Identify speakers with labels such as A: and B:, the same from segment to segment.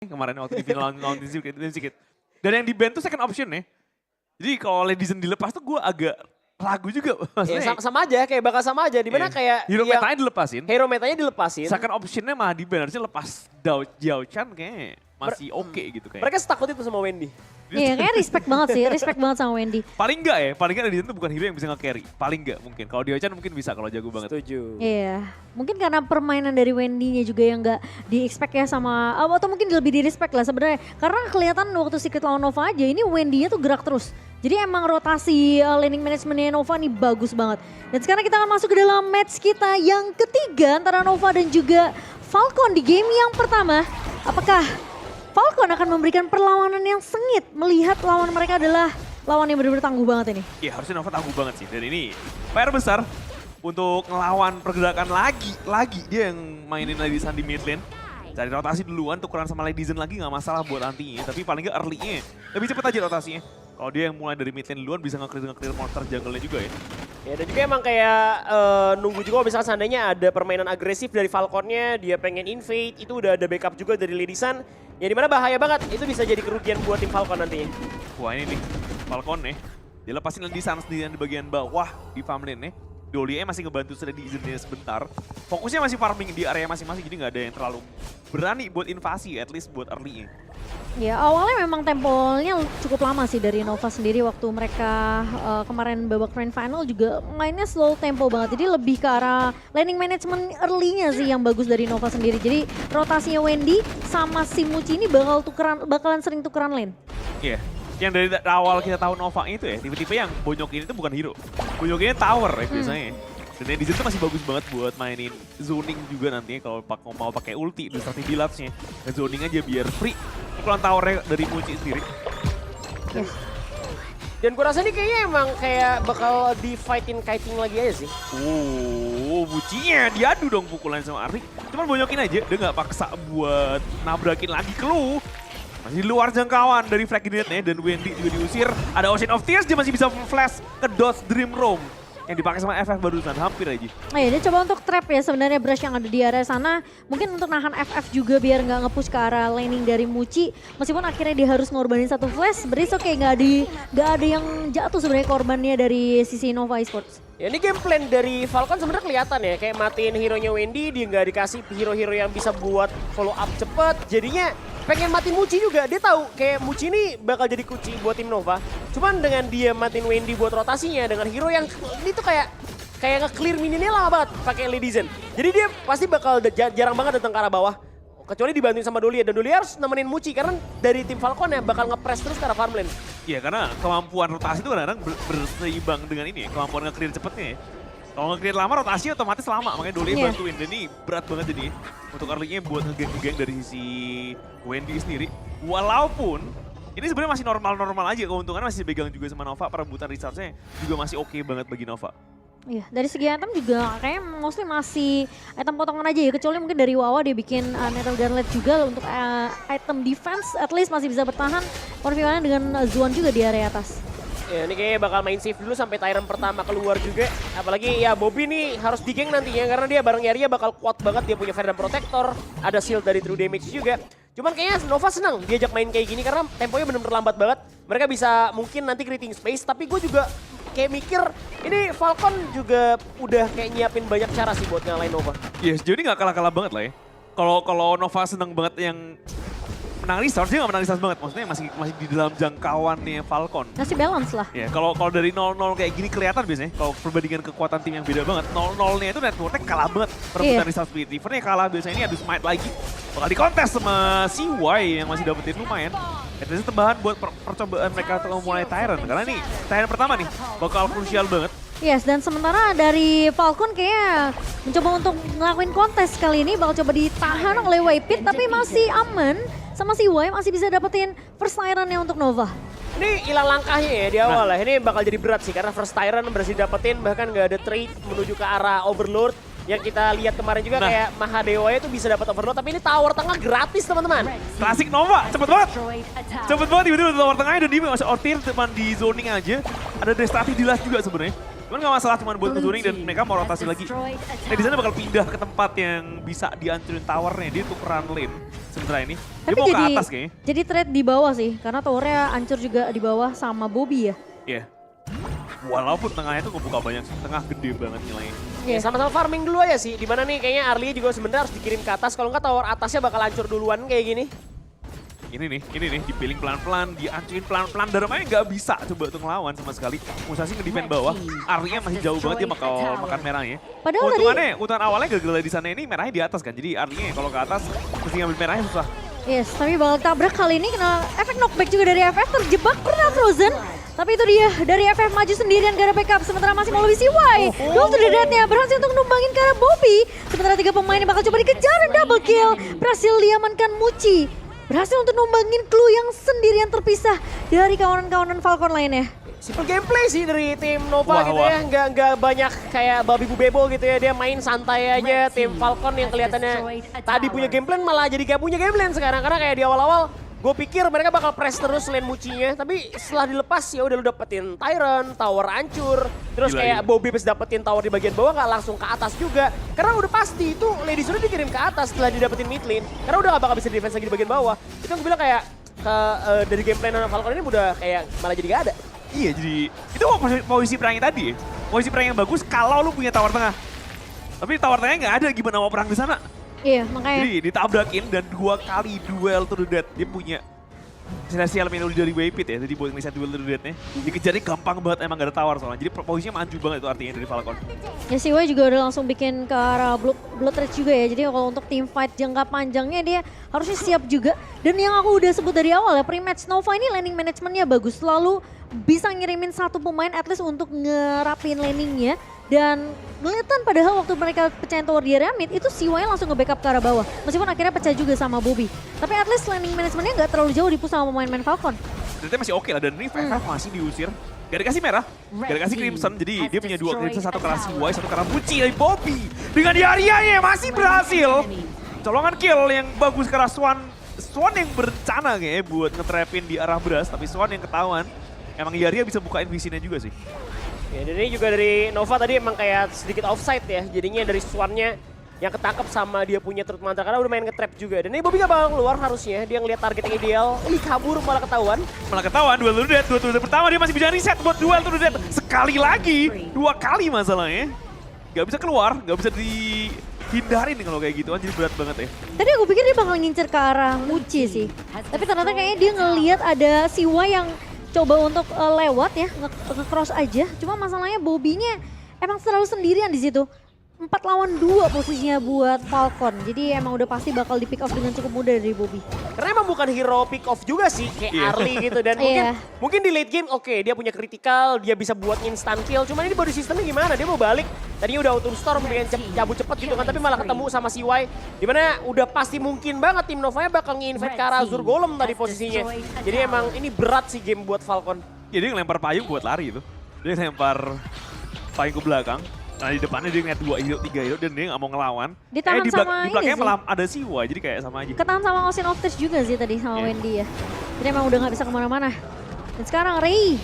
A: kemarin waktu di final lawan Secret. Dan yang di ban tuh second option ya. Jadi kalau Ledizen dilepas tuh gue agak ragu juga.
B: Ya, sama aja, kayak bakal sama aja. Dimana kayak
A: hero metanya dilepasin.
B: Hero metanya dilepasin.
A: Second optionnya malah di ban, harusnya lepas Jiao Chan kayaknya masih oke gitu kayak.
B: Mereka setakut itu sama Wendy.
C: Iya, kayak respect banget sih, respect banget sama Wendy.
A: Paling enggak Ledizen tuh bukan hero yang bisa nge-carry. Paling enggak mungkin. Kalau Jiao Chan mungkin bisa kalau jago banget.
B: Setuju.
C: Iya, mungkin karena permainan dari Wendy-nya juga yang nggak di-expect ya sama, atau mungkin lebih di-respect lah sebenarnya. Karena kelihatan waktu Secret lawan Nova aja, ini Wendy-nya tuh gerak terus. Jadi emang rotasi laning managementnya Nova nih bagus banget. Dan sekarang kita akan masuk ke dalam match kita yang ketiga antara Nova dan juga Falcon di game yang pertama. Apakah Falcon akan memberikan perlawanan yang sengit melihat lawan mereka adalah lawan yang benar-benar tangguh banget ini?
A: Iya harusnya Nova tangguh banget sih. Dan ini PR besar untuk ngelawan pergerakan lagi. Dia yang mainin Ledizen di mid lane. Cari rotasi duluan, tukeran sama Ledizen lagi gak masalah buat antinya. Tapi paling gak early-nya lebih cepet aja rotasinya. Kalau dia yang mulai dari mid lane duluan bisa nge-clear monster jungle-nya juga ya.
B: Ya dan juga emang kayak nunggu juga misalnya seandainya ada permainan agresif dari Falconnya, dia pengen invade, itu udah ada backup juga dari Ledizen. Ya dimana bahaya banget, itu bisa jadi kerugian buat tim Falcon nantinya.
A: Wah ini nih, Falcon nih. Dia lepasin Ledizen sendirian di bagian bawah di farm lane nih. Dolly masih ngebantu Ledizennya sebentar. Fokusnya masih farming di area masing-masing, jadi nggak ada yang terlalu berani buat invasi, at least buat early-nya.
C: Ya awalnya memang temponya cukup lama sih dari Nova sendiri waktu mereka kemarin babak grand final juga mainnya slow tempo banget. Jadi lebih ke arah laning management early-nya sih yang bagus dari Nova sendiri. Jadi rotasinya Wendy sama si Muci ini bakalan sering tukeran lane.
A: Iya, yang dari awal kita tahu Nova itu ya, tipe-tipe yang bonyokin itu bukan hero. Bonyokinnya tower ya biasanya. Dan Ledizen tuh masih bagus banget buat mainin zoning juga nantinya kalau mau pakai ulti di strategi lapsnya. Dan zoning aja biar free. Pukulan towernya dari Muci sendiri.
C: Yes.
B: Dan gue rasa ini kayaknya emang kayak bakal di fightin kiting lagi aja sih.
A: Mucinya diadu dong pukulan sama Arri. Cuman bonyokin aja, dia nggak paksa buat nabrakin lagi ke lu. Masih di luar jangkauan dari frag grenade-nya dan Wendy juga diusir. Ada Ocean of Tears, dia masih bisa flash ke Dodge Dream Roam. Yang dipakai sama FF barusan, hampir aja.
C: Oh iya, dia coba untuk trap ya sebenarnya Brush yang ada di area sana. Mungkin untuk nahan FF juga biar nggak nge-push ke arah laning dari Muci. Meskipun akhirnya dia harus ngorbanin satu flash, sebenarnya oke nggak ada yang jatuh sebenarnya korbannya dari sisi Nova Esports.
B: Ya ini game plan dari Falcon sebenarnya kelihatan ya. Kayak matiin hero-nya Wendy, dia nggak dikasih hero-hero yang bisa buat follow up cepet. Jadinya pengen matiin Muci juga. Dia tahu kayak Muci ini bakal jadi kunci buat tim Nova. Cuman dengan dia matiin Wendy buat rotasinya dengan hero yang ini tuh kayak nge-clear minionnya lama banget pakai Ledizen. Jadi dia pasti bakal jarang banget datang ke arah bawah. Kecuali dibantuin sama Dolly dan Dolly harus nemenin Muci karena dari tim Falcon ya bakal nge-press terus ke arah farm lane.
A: Iya karena kemampuan rotasi itu kadang-kadang berseimbang dengan ini, kemampuan nge-clear cepetnya ya. Kalau nge-clear lama rotasi otomatis lama, makanya Dolly bantuin. Dan ini berat banget jadi untuk early-nya buat nge-gang dari sisi Wendy sendiri. Walaupun ini sebenarnya masih normal-normal aja, keuntungannya masih dipegang juga sama Nova, perebutan resource-nya juga masih oke banget bagi Nova.
C: Iya, dari segi item juga kayaknya mostly masih item potongan aja ya. Kecuali mungkin dari Wawa dia bikin Nether Gauntlet juga untuk item defense. At least masih bisa bertahan. Perfiwanan dengan Zuan juga di area atas.
B: Ya ini kayaknya bakal main safe dulu sampai Tyrant pertama keluar juga. Apalagi ya Bobby nih harus di-gank nantinya karena dia bareng Yaria bakal kuat banget. Dia punya Verdant Protector, ada shield dari True Damage juga. Cuman kayaknya Nova senang diajak main kayak gini karena temponya bener-bener lambat banget. Mereka bisa mungkin nanti creating space, tapi gue juga kayak mikir ini Falcon juga udah kayak nyiapin banyak cara sih buat ngalahin Nova.
A: Iya sejauh ini gak kalah-kalah banget lah ya. Kalau Nova seneng banget yang menang resource, dia gak menang resource banget. Maksudnya masih di dalam jangkauannya Falcon.
C: Masih balance lah.
A: Ya, kalau dari 0-0 kayak gini kelihatan biasanya. Kalau perbandingan kekuatan tim yang beda banget. 0-0-nya itu networknya kalah banget. Perebutan resource speed. Rivernya kalah biasanya, ini adu smite lagi. Bakal dikontes sama CY yang masih dapetin lumayan. Itu tambahan buat percobaan mereka untuk memulai Tyrant. Karena nih, Tyrant pertama nih bakal krusial banget.
C: Yes, dan sementara dari Falcon kayak mencoba untuk ngelakuin kontes kali ini. Bakal coba ditahan oleh Waypit, tapi masih aman. Sama si Y masih bisa dapetin first Tyrant-nya untuk Nova.
B: Ini hilang langkahnya ya di awal lah. Ini bakal jadi berat sih karena first Tyrant berhasil dapetin. Bahkan gak ada trade menuju ke arah Overlord. Yang kita lihat kemarin juga kayak Mahadewa itu bisa dapat Overlord. Tapi ini tower tengah gratis teman-teman.
A: Klasik Nova, cepet banget. Cepet banget tiba-tiba tower tengahnya dan dia masih outir teman di zoning aja. Ada Destrati Dilas juga sebenarnya. Cuman gak masalah cuma buat nge-zoning dan mereka mau rotasi lagi. Nah di sana bakal pindah ke tempat yang bisa dihancurin towernya. Dia tukeran lane sementara ini. Dia
C: Tapi
A: mau ke atas kayaknya.
C: jadi trade di bawah sih, karena towernya hancur juga di bawah sama Bobby ya.
A: Iya. Walaupun tengahnya tuh ngebuka banyak, tengah gede banget nilainya.
B: Ya, sama-sama farming dulu aja sih. Dimana nih kayaknya Arlie juga sebenarnya harus dikirim ke atas. Kalau nggak tower atasnya bakal hancur duluan kayak gini.
A: Ini nih, dipiling pelan-pelan, dihancurin pelan-pelan. Darmanya nggak bisa coba untuk ngelawan sama sekali. Musashi ngedefend bawah, Arlie masih jauh banget dia bakal makan merahnya.
C: Padahal
A: Keuntungan awalnya gagal di sana ini merahnya di atas kan. Jadi Arlie kalau ke atas mesti ngambil merahnya susah.
C: Yes, tapi bakal tabrak kali ini kena efek knockback juga dari FF, terjebak pernah Frozen. Tapi itu dia, dari FF maju sendirian gak ada backup, sementara masih melalui CY. Duel to the death-nya berhasil untuk numbangin ke arah Bobby. Sementara 3 pemain yang bakal coba dikejar dan double kill. Berhasil diamankan Muci. Berhasil untuk numbangin Clue yang sendirian terpisah dari kawanan-kawanan Falcon lainnya.
B: Simple gameplay sih dari tim Nova gitu ya, nggak banyak kayak babi bu bebo gitu ya, dia main santai aja. Tim Falcon yang kelihatannya tadi punya game plan malah jadi gak punya game plan sekarang, karena kayak di awal-awal gue pikir mereka bakal press terus lane Mucinya, tapi setelah dilepas ya udah lu dapetin Tyrant, tower hancur, terus kayak Bobby pas dapetin tower di bagian bawah nggak langsung ke atas juga, karena udah pasti itu Lady sudah dikirim ke atas setelah didapetin mid lane, karena udah gak bakal bisa defense lagi di bagian bawah. Itu gue bilang kayak dari game plan Falcon ini udah kayak malah jadi gak ada.
A: Iya, jadi itu posisi perangnya tadi. Posisi perang yang bagus kalau lu punya tower tengah. Tapi tower tengahnya nggak ada, gimana mau perang di sana?
C: Iya, makanya.
A: Jadi ditabrakin dan 2 kali duel to the death. Dia punya celestial melody dari Waypit ya, jadi buat ngeliat duel to the death-nya. Dikejarnya gampang banget, emang gak ada tower soalnya. Jadi posisinya maju banget itu artinya dari Falcon.
C: Ya CY juga udah langsung bikin ke arah Blood Rage juga ya. Jadi kalau untuk team fight jangka panjangnya dia harusnya siap juga. Dan yang aku udah sebut dari awal ya, pre-match Nova ini landing managementnya bagus. Selalu bisa ngirimin satu pemain at least untuk ngerapin landingnya. Dan kelihatan padahal waktu mereka pecahin tower di area mid, itu CY langsung nge-backup ke arah bawah. Meskipun akhirnya pecah juga sama Bobby. Tapi at least landing managementnya nggak terlalu jauh dipush sama pemain-pemain Falcon.
A: Ternyata masih oke lah, dan ini FF masih diusir. Gak dikasih merah, gak dikasih Crimson, jadi dia punya 2 Crimson, 1 ke arah CY, 1 ke arah Muci dari Bobby. Dengan Yarianya masih berhasil. Colongan kill yang bagus ke arah Swan. Swan yang berencana kayaknya buat nge-trapin di arah Brass, tapi Swan yang ketahuan. Emang Yaria bisa bukain visinya juga sih.
B: Ya, dan ini juga dari Nova tadi emang kayak sedikit offside ya, jadinya dari Swan-nya yang ketangkep sama dia punya Truth Mantra karena udah main nge-trap juga. Dan ini Bobby gak bakal keluar harusnya, dia ngeliat target yang ideal, ini kabur malah ketahuan.
A: Malah ketahuan, duel to the death, pertama dia masih bisa reset buat duel to the death. Sekali lagi, 2 kali masalahnya. Gak bisa keluar, gak bisa dihindarin kalau kayak gitu kan, jadi berat banget ya.
C: Tadi aku pikir dia bakal ngincer ke arah Muci sih. Tapi ternyata kayaknya dia ngelihat ada CY yang coba untuk lewat ya, nge-cross aja. Cuma masalahnya Bobby-nya emang selalu sendirian di situ. 4 lawan 2 posisinya buat Falcon. Jadi emang udah pasti bakal di pick off dengan cukup mudah dari Bobby.
B: Karena emang bukan hero pick off juga sih, kayak Arlie gitu. Dan mungkin di late game oke, dia punya critical, dia bisa buat instant kill. Cuman ini body sistemnya gimana? Dia mau balik, tadinya udah auto storm pengen cabut cepet gitu kan, tapi malah ketemu sama CY. Dimana udah pasti mungkin banget tim Novanya bakal nge-invade ke arah Azure Golem tadi posisinya. Jadi emang ini berat sih game buat Falcon.
A: Ya dia ngelempar payung buat lari itu. Dia ngelempar payung ke belakang. Nah di depannya dia ngeliat 2 hero, 3 hero dan dia gak mau ngelawan.
C: Ditahan
A: di
C: sama
A: belakangnya
C: ini
A: malah ada CY, jadi kayak sama aja.
C: Ketahan sama Ocean of Tears juga sih tadi sama Wendy ya. Jadi emang udah gak bisa kemana-mana. Dan sekarang Ray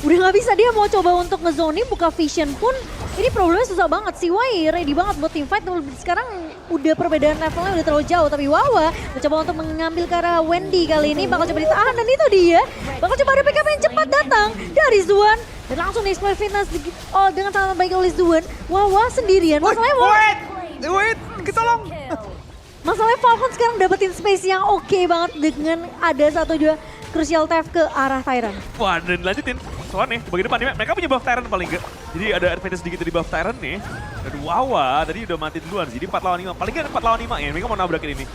C: udah gak bisa, dia mau coba untuk nge-zoning, buka vision pun ini problemnya susah banget. CY ready banget buat team fight, sekarang udah perbedaan levelnya udah terlalu jauh. Tapi Wawa mencoba untuk mengambil ke arah Wendy kali ini, bakal coba ditahan dan itu dia. Bakal coba ada backup yang cepat datang dari Zuan. Dan langsung di-exploit fitness dengan sangat baik oleh Zuan. Wawa sendirian, masalahnya
A: Wait, kita tolong.
C: Masalahnya Falcon sekarang dapetin space yang oke banget dengan ada 1-2 crucial theft ke arah Tyrant.
A: Wah, dan lanjutin. Soalnya bagian depan nih, mereka punya buff Tyrant paling enggak. Jadi ada advantage sedikit dari buff Tyrant nih. Dan Wawa tadi udah mati duluan, jadi 4 lawan 5. Paling enggak 4 lawan 5 ya, mereka mau nabrakin ini.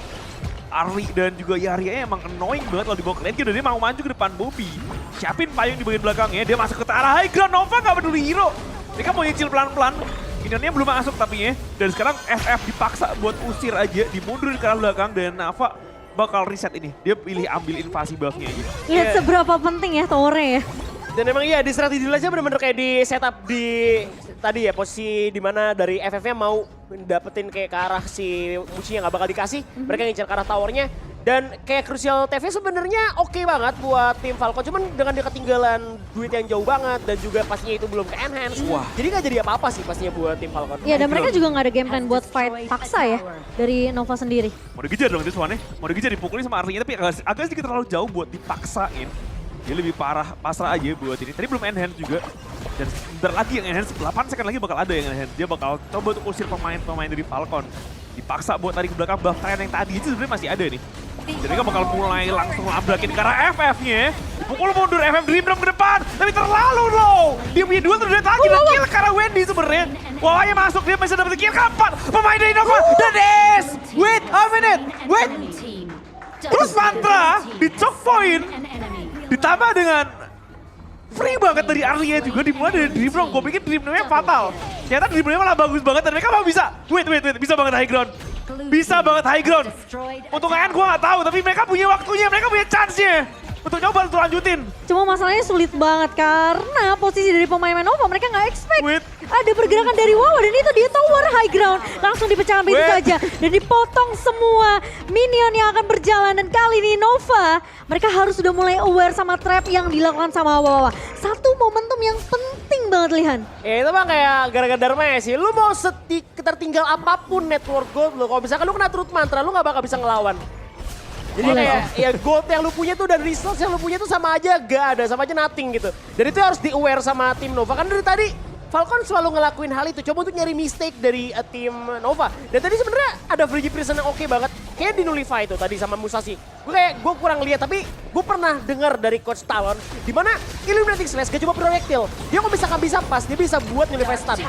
A: Arlie dan juga Yaria emang annoying banget kalau dibawa ke lane, dan dia mau maju ke depan Bobby. Siapin payung di bagian belakangnya, dia masuk ke arah high ground. Nova gak peduli hero. Mereka mau nyicil pelan-pelan. Minionnya belum masuk tapi ya. Dan sekarang FF dipaksa buat usir aja, dimundurin ke arah belakang, dan Nova bakal reset ini. Dia pilih ambil invasi buffnya aja.
C: Lihat seberapa penting ya towernya ya.
B: Dan emang iya di strategi dulu aja bener-bener kayak di setup di tadi ya posisi dimana dari FF-nya mau dapetin kayak ke arah si Muci yang gak bakal dikasih. Mereka ngincar ke arah towernya. Dan kayak Crucial TV sebenarnya oke banget buat tim Falcon, cuman dengan dia ketinggalan duit yang jauh banget dan juga pastinya itu belum ke enhance.
A: Wah.
B: Jadi nggak jadi apa-apa sih pastinya buat tim Falcon.
C: Iya, dan mereka juga nggak ada game plan buat fight paksa ya dari Nova sendiri.
A: Mau dikejar dong itu Swannya, mau dikejar dipukulin sama Arlinya tapi agak sedikit terlalu jauh buat dipaksain. Dia lebih parah, pasrah aja buat ini. Tadi belum enhance juga. Dan sebentar lagi yang enhance, 8 second lagi bakal ada yang enhance. Dia bakal coba untuk usir pemain-pemain dari Falcon. Dipaksa buat tarik ke belakang, bahkan yang tadi itu sebenarnya masih ada nih. Jadi mereka bakal mulai langsung labrakin ke arah FF-nya. Pukul mundur FF Dream Drop ke depan, tapi terlalu low. Dia punya 2 terdekat lagi dan kill karena Wendy sebenarnya. Wawanya masuk, dia bisa dapat kill keempat. Pemain dari Nova, dan Ace! Wait a minute, wait! Terus Mantra di choke point, ditambah dengan free banget dari Arlia juga dimulai dari Dream Drop. Gue pikir Dream Drop-nya fatal. Ternyata Dream Drop-nya malah bagus banget dan mereka mau bisa. Wait, bisa banget high ground. Bisa banget high ground. Untuk Ayan gue gak tahu, tapi mereka punya waktunya, mereka punya chance-nya. Untuk nyoba untuk lanjutin.
C: Cuma masalahnya sulit banget karena posisi dari pemain Nova mereka nggak expect. Ada pergerakan dari Wawa dan itu dia tower high ground. Langsung dipecahkan begitu saja dan dipotong semua minion yang akan berjalan. Dan kali ini Nova mereka harus sudah mulai aware sama trap yang dilakukan sama Wawa. Satu momentum yang penting banget Lihan.
B: Ya itu mah kayak gara-gara Dharma ya sih. Lu mau tertinggal apapun network gold lu. Kalau misalkan lu kena Truth Mantra lu gak bakal bisa ngelawan. Jadi kayak ya gold yang lu punya tuh dan resource yang lu punya tuh sama aja gak ada, sama aja nothing gitu. Dan itu harus di-aware sama tim Nova. Kan dari tadi Falcon selalu ngelakuin hal itu, coba untuk nyari mistake dari tim Nova. Dan tadi sebenarnya ada Frigid Prison yang oke banget. Kayak di nullify itu tadi sama Musashi. Gue kurang lihat tapi gue pernah dengar dari Coach Talon di mana Illuminating Slash gak cuma proyektil. Dia kok bisa pas, dia bisa buat nullify stun.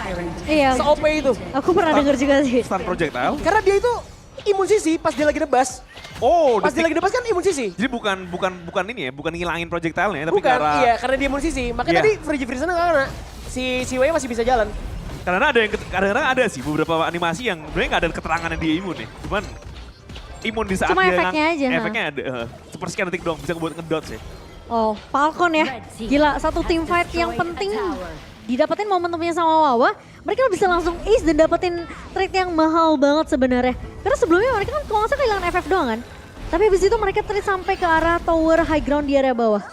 C: Iya.
B: Se-OP itu.
C: Aku pernah denger juga sih.
A: Stun projectile.
B: Karena dia itu imun sisi pas dia lagi nebas.
A: Oh,
B: pas dia lagi nebas kan imun sisi.
A: Jadi bukan ini ya, bukan ngilangin projectile-nya tapi
B: Bukan,
A: karena
B: iya karena dia imun sisi. Makanya tadi Frigid Prison nggak kena. Si Wei masih bisa jalan.
A: Karena ada yang kadang-kadang ada sih beberapa animasi yang sebenarnya nggak ada keterangan yang dia imun ya. Cuman imun di saat
C: Cuma
A: dia
C: efeknya aja,
A: efeknya ada. Sepersekian detik doang bisa buat ngedodge ya.
C: Oh, Falcon ya. Gila, satu team fight yang penting didapetin momentumnya sama Wawa. Mereka bisa langsung ace dan dapetin trade yang mahal banget sebenarnya. Karena sebelumnya mereka kan kalau nggak salah kehilangan FF doang kan. Tapi habis itu mereka trade sampai ke arah tower high ground di area bawah.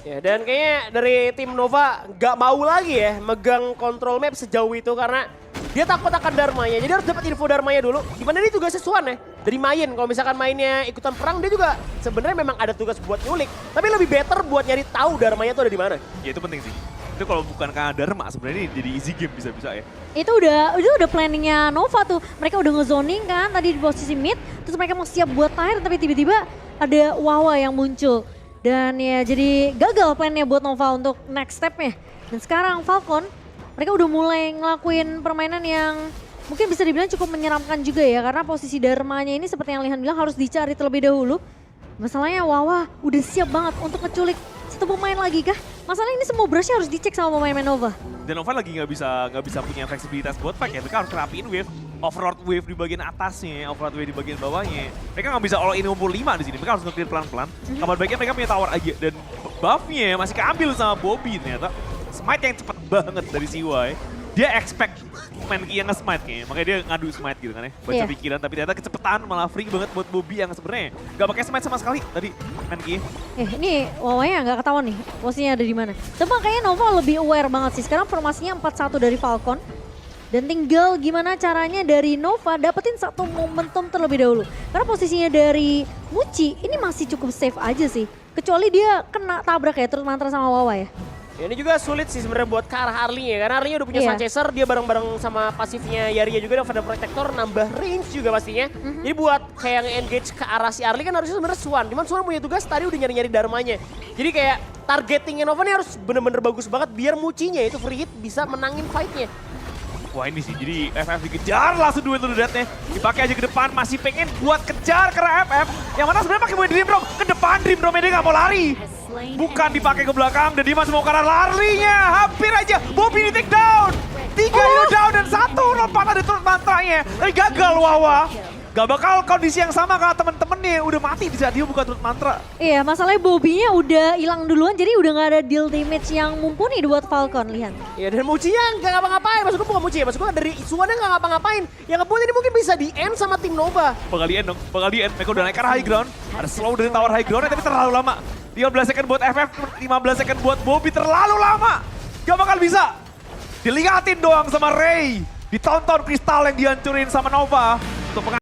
B: Ya, dan kayaknya dari tim Nova nggak mau lagi ya megang control map sejauh itu karena dia takut akan Dharmanya. Jadi harus dapat info Dharmanya dulu. Dimana dia tugasnya Swan ya. Dari main, kalau misalkan mainnya ikutan perang dia juga sebenarnya memang ada tugas buat nyulik. Tapi lebih better buat nyari tahu Dharmanya tuh ada di mana.
A: Ya itu penting sih. Itu kalau bukan karena Dharma sebenarnya ini jadi easy game bisa-bisa ya.
C: Itu udah planningnya Nova tuh. Mereka udah ngezoning kan tadi di posisi mid. Terus mereka mau siap buat tire tapi tiba-tiba ada Wawa yang muncul. Dan ya jadi gagal plannya buat Nova untuk next stepnya. Dan sekarang Falcon mereka udah mulai ngelakuin permainan yang mungkin bisa dibilang cukup menyeramkan juga ya. Karena posisi Dharmanya ini seperti yang Lihan bilang harus dicari terlebih dahulu. Masalahnya Wawa udah siap banget untuk ngeculik satu pemain lagi kah? Masalah ini semua brushnya harus dicek sama pemain Nova.
A: Dan Nova lagi nggak bisa punya fleksibilitas buat fight ya. Mereka harus ngerapiin wave, offroad wave di bagian atasnya, offroad wave di bagian bawahnya. Mereka nggak bisa all in umur 5 di sini. Mereka harus nge-clear pelan-pelan. Kabar baiknya mereka punya tower aja dan buffnya masih keambil sama Bobby ternyata. Smite yang cepet banget dari CY. Dia expect Menki yang nge-smite kayaknya, makanya dia ngadu smite gitu kan ya. Baca pikiran, tapi ternyata kecepatan malah free banget buat Bobby yang sebenarnya gak pakai smite sama sekali tadi Menki.
C: Ini Wawanya nggak ketahuan nih posisinya ada di mana. Tapi kayaknya Nova lebih aware banget sih. Sekarang formasinya 4-1 dari Falcon. Dan tinggal gimana caranya dari Nova dapetin satu momentum terlebih dahulu. Karena posisinya dari Muci ini masih cukup safe aja sih. Kecuali dia kena tabrak ya terus mantra sama Wawa ya.
B: Ya, ini juga sulit sih sebenarnya buat ke arah Arlinya karena Arlinya udah punya Sunchaser, dia bareng-bareng sama pasifnya Yaria juga dan Feather Protector nambah range juga pastinya. Jadi buat kayak nge-engage ke arah si Arli kan harusnya sebenarnya Swan. Cuman Swan punya tugas tadi udah nyari-nyari Dharmanya. Jadi kayak targetingnya Nova nih harus bener-bener bagus banget biar Mucinya itu free hit bisa menangin fight-nya.
A: Wah ini sih, jadi FF dikejar langsung duel to the death-nya. Dipakai aja ke depan, masih pengen buat kejar ke FF. Yang mana sebenarnya pakai Dream Drop ke depan, Dream Drop-nya dia nggak mau lari. Bukan dipakai ke belakang dan dia masih mau ke arah larinya. Hampir aja, Bobby di take down. 3 down dan 1 lompat ada turut mantranya. Tapi gagal Wawa. Gak bakal kondisi yang sama karena temen-temennya udah mati di saat dia buka turret mantra.
C: Iya, masalahnya Bobby-nya udah hilang duluan, jadi udah nggak ada deal damage yang mumpuni buat Falcon, lihat.
B: Ya dan Mucinya nggak ngapa-ngapain, maksud gue bukan Muci ya, maksud gue dari Suwana nggak ngapa-ngapain. Yang ngebuat ini mungkin bisa di-end sama tim Nova.
A: Bakal di-end dong, bakal di-end. Mereka udah naik ke arah high ground. Ada slow dari tower high ground tapi terlalu lama. 15 second buat FF, 15 second buat Bobby, terlalu lama. Gak bakal bisa. Dilihatin doang sama Ray. Ditonton kristal yang dihancurin sama Nova. Untuk